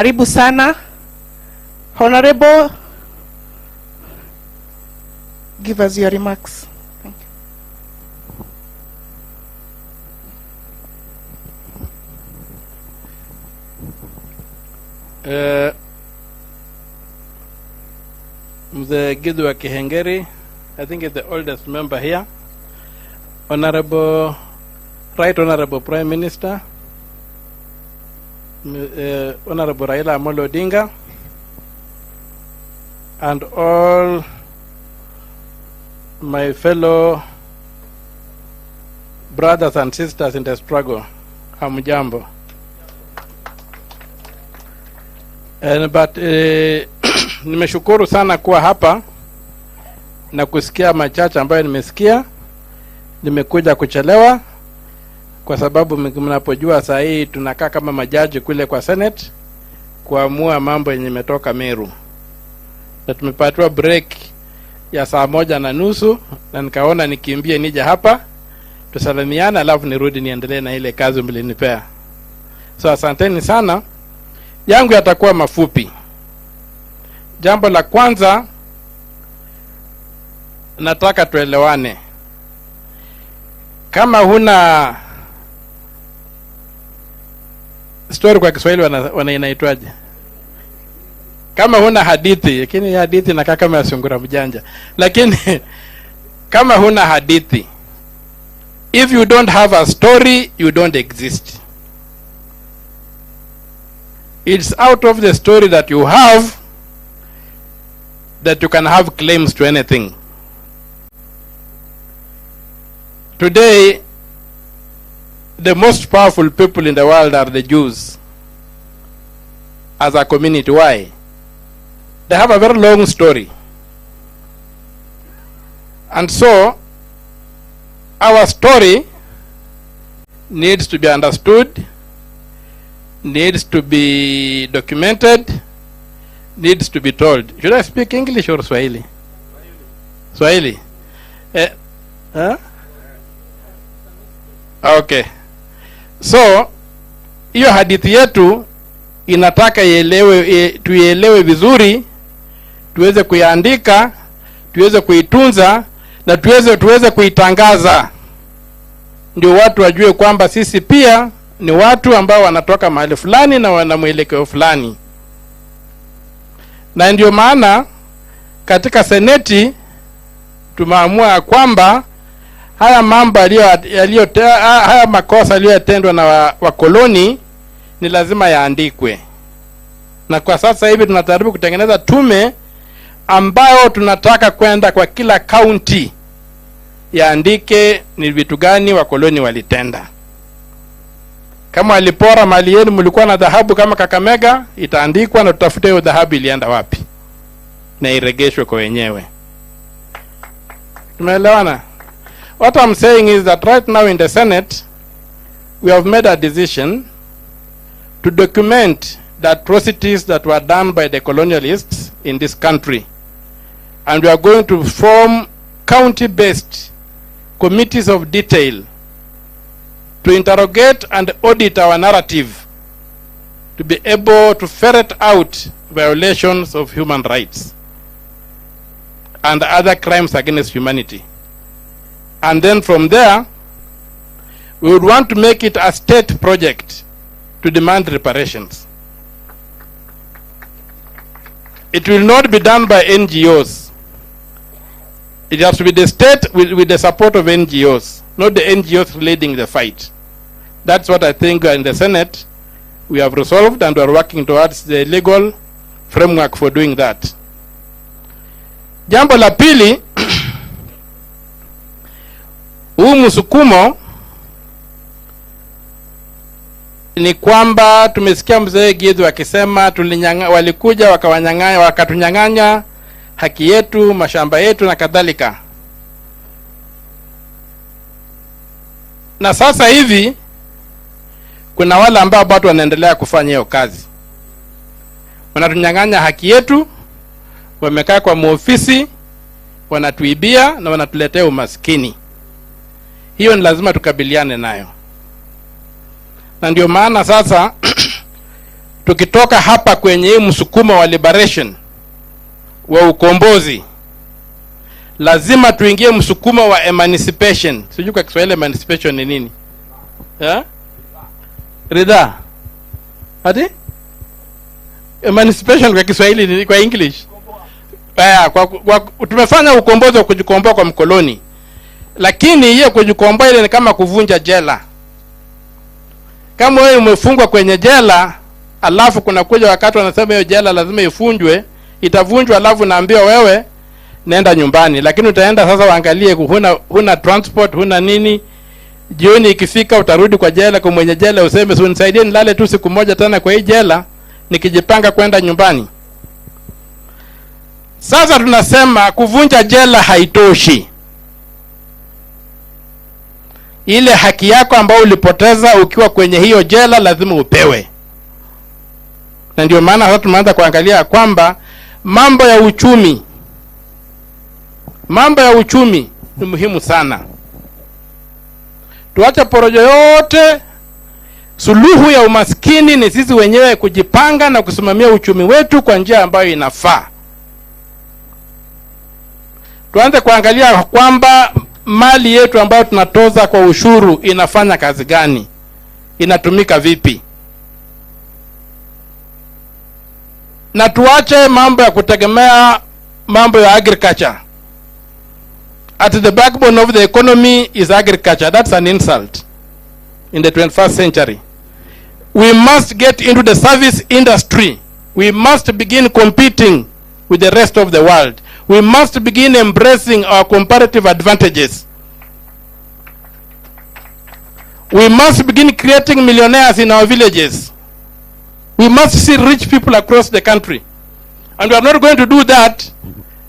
Karibu sana. Honorable, give us your remarks. Thank you. Mzee Gidu wa Kihengeri, I think is the oldest member here. Honorable, Right Honorable Prime Minister, Honorable Raila Amolo ODINGA, and all my fellow brothers and sisters in the struggle. Hamjambo. But nimeshukuru sana kuwa hapa na kusikia machache ambayo nimesikia. Nimekuja kuchelewa kwa sababu mnapojua saa hii tunakaa kama majaji kule kwa Senate kuamua mambo yenye imetoka Meru. Na tumepatiwa break ya saa 1:30 na nikaona nikimbie nije hapa tusalimiane alafu nirudi niendelee na ile kazi mlinipea. So asanteni sana. Yangu yatakuwa mafupi. Jambo la kwanza, nataka tuelewane. Kama huna story kwa Kiswahili inaitwaje? Kama huna hadithi, lakini hadithi inakaa kama ya sungura mjanja. Lakini kama huna hadithi, if you don't have a story, you don't exist. It's out of the story that you have that you can have claims to anything. Today, the most powerful people in the world are the Jews as a community. Why? They have a very long story. And so, our story needs to be understood, needs to be documented, needs to be told. Should I speak English or Swahili? Swahili. Huh? Okay. So, hiyo hadithi yetu inataka tuielewe vizuri, tuweze kuiandika, tuweze kuitunza na tuweze kuitangaza. Ndio watu wajue kwamba sisi pia ni watu ambao wanatoka mahali fulani na wana mwelekeo fulani. Na ndio maana katika seneti tumeamua kwamba haya mambo haya makosa yaliyotendwa na wakoloni ni lazima yaandikwe. Na kwa sasa hivi tunajaribu kutengeneza tume ambayo tunataka kwenda kwa kila county yaandike ni vitu gani wakoloni walitenda. Kama walipora mali yenu, mlikuwa na dhahabu kama Kakamega, itaandikwa na tutafute hiyo dhahabu ilienda wapi na iregeshwe kwa wenyewe. Tumeelewana? What I'm saying is that right now in the Senate, we have made a decision to document the atrocities that were done by the colonialists in this country. And we are going to form county-based committees of detail to interrogate and audit our narrative, to be able to ferret out violations of human rights and other crimes against humanity. And then from there, we would want to make it a state project to demand reparations. It will not be done by NGOs. It has to be the state with the support of NGOs, not the NGOs leading the fight. That's what I think in the Senate we have resolved, and we are working towards the legal framework for doing that. Jambo la pili, huu msukumo ni kwamba tumesikia mzee Gidu akisema walikuja wakatunyang'anya haki yetu, mashamba yetu na kadhalika. Na sasa hivi kuna wale ambao bado wanaendelea kufanya hiyo kazi. Wanatunyang'anya haki yetu, wamekaa kwa muofisi, wanatuibia na wanatuletea umaskini. Hiyo ni lazima tukabiliane nayo. Na ndio maana sasa tukitoka hapa kwenye hii msukumo wa liberation wa ukombozi, lazima tuingie msukumo wa emancipation. Sijui kwa Kiswahili emancipation ni nini? Ridha. Ati? Emancipation kwa Kiswahili ni kwa English. Tumefanya ukombozi wa kujikomboa kwa mkoloni. Lakini hiyo kujikomboa ile ni kama kuvunja jela. Kama wewe umefungwa kwenye jela, alafu kuna kuja wakati wanasema hiyo jela lazima ifunjwe, itavunjwa alafu naambiwa wewe nenda nyumbani. Lakini utaenda sasa waangalie huna transport, huna nini. Jioni ikifika utarudi kwa jela, kwa mwenye jela useme si unisaidie nilale tu siku moja tena kwa hii jela nikijipanga kwenda nyumbani. Sasa tunasema kuvunja jela haitoshi. Ile haki yako ambayo ulipoteza ukiwa kwenye hiyo jela lazima upewe. Na ndio maana sasa tumeanza kuangalia kwamba mambo ya uchumi ni muhimu sana. Tuache porojo yote. Suluhu ya umaskini ni sisi wenyewe kujipanga na kusimamia uchumi wetu kwa njia ambayo inafaa. Tuanze kuangalia kwamba mali yetu ambayo tunatoza kwa ushuru inafanya kazi gani? Inatumika vipi? Na tuache mambo ya kutegemea mambo ya agriculture. At the backbone of the economy is agriculture. That's an insult in the 21st century. We must get into the service industry. We must begin competing with the rest of the world. We must begin embracing our comparative advantages. We must begin creating millionaires in our villages. We must see rich people across the country. And we are not going to do that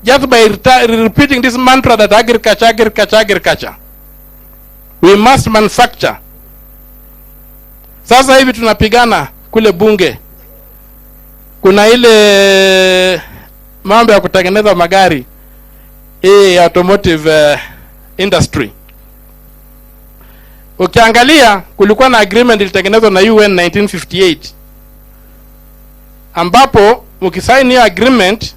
just by repeating this mantra that agriculture. We must manufacture. Sasa hivi tunapigana kule bunge. Kuna ile mambo ya kutengeneza magari, automotive industry. Ukiangalia kulikuwa na agreement ilitengenezwa na UN 1958, ambapo ukisaini hiyo agreement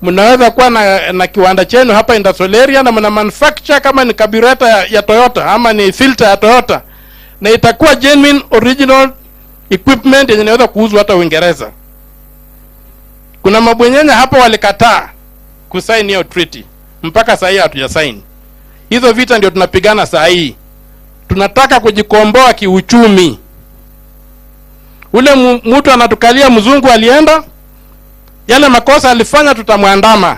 mnaweza kuwa na kiwanda chenu hapa industrial area na mna manufacture kama ni carburetor ya Toyota ama ni filter ya Toyota, na itakuwa genuine original equipment yenye inaweza kuuzwa hata Uingereza. Kuna mabwenyenya hapa walikataa kusaini hiyo treaty. Mpaka sasa hivi hatujasaini. Hizo vita ndio tunapigana sasa hivi. Tunataka kujikomboa kiuchumi. Ule mtu anatukalia mzungu alienda, yale makosa alifanya tutamwandama.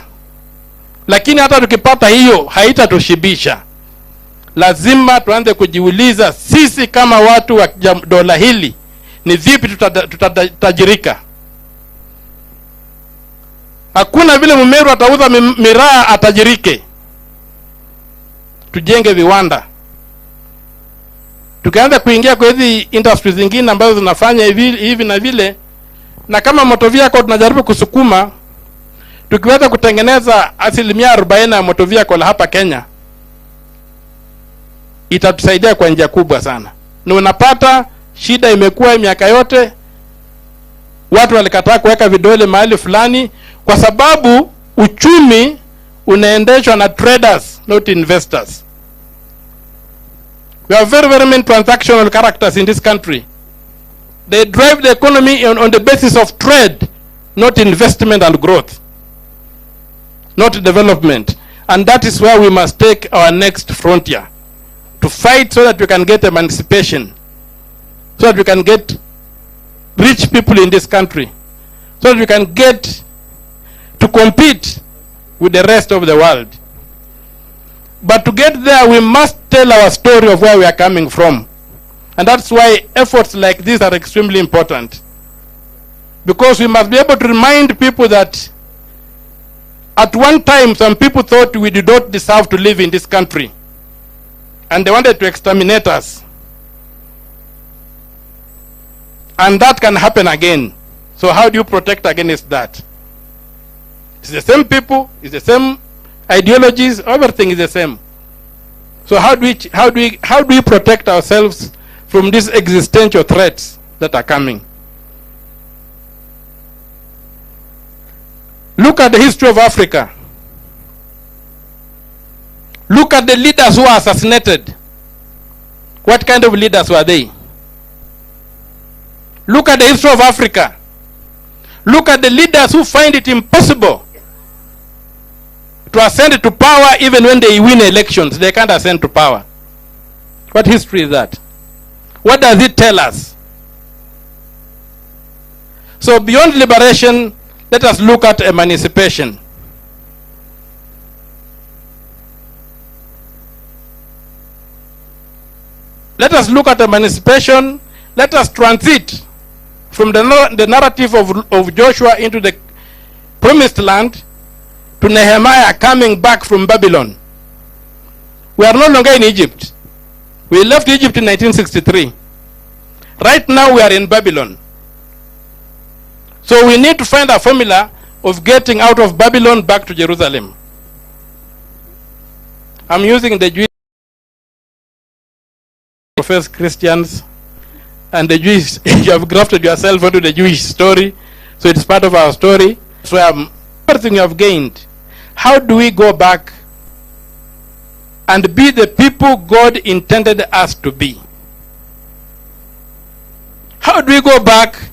Lakini hata tukipata hiyo haitatushibisha. Lazima tuanze kujiuliza sisi kama watu wa dola hili ni vipi tutatajirika. Hakuna vile Mmeru atauza miraa atajirike. Tujenge viwanda. Tukianza kuingia kwa hizi industries zingine ambazo zinafanya hivi na vile, na kama motovia kwa tunajaribu kusukuma, tukiweza kutengeneza 40% ya motovia kwa hapa Kenya, itatusaidia kwa njia kubwa sana. Na unapata shida imekuwa miaka yote watu walikataa kuweka vidole mahali fulani kwa sababu uchumi unaendeshwa na traders, not investors. We have very many transactional characters in this country. They drive the economy on the basis of trade, not investment and growth, not development. And that is where we must take our next frontier, to fight so that we can get emancipation, so that we can get rich people in this country, so that we can get to compete with the rest of the world. But to get there, we must tell our story of where we are coming from. And that's why efforts like this are extremely important. Because we must be able to remind people that at one time some people thought we did not deserve to live in this country. And they wanted to exterminate us. And that can happen again. So how do you protect against that? It's the same people, it's the same ideologies, everything is the same. So how do we protect ourselves from these existential threats that are coming? Look at the history of Africa. Look at the leaders who were assassinated. What kind of leaders were they? Look at the history of Africa. Look at the leaders who find it impossible to ascend to power even when they win elections. They can't ascend to power. What history is that? What does it tell us? So beyond liberation, let us look at emancipation. Let us look at emancipation. Let us transit from the narrative of Joshua into the promised land to Nehemiah coming back from Babylon. We are no longer in Egypt. We left Egypt in 1963. Right now we are in Babylon. So we need to find a formula of getting out of Babylon back to Jerusalem. I'm using the Jewish profess Christians and the Jewish. You have grafted yourself onto the Jewish story, so it's part of our story. So everything you have gained. How do we go back and be the people God intended us to be? How do we go back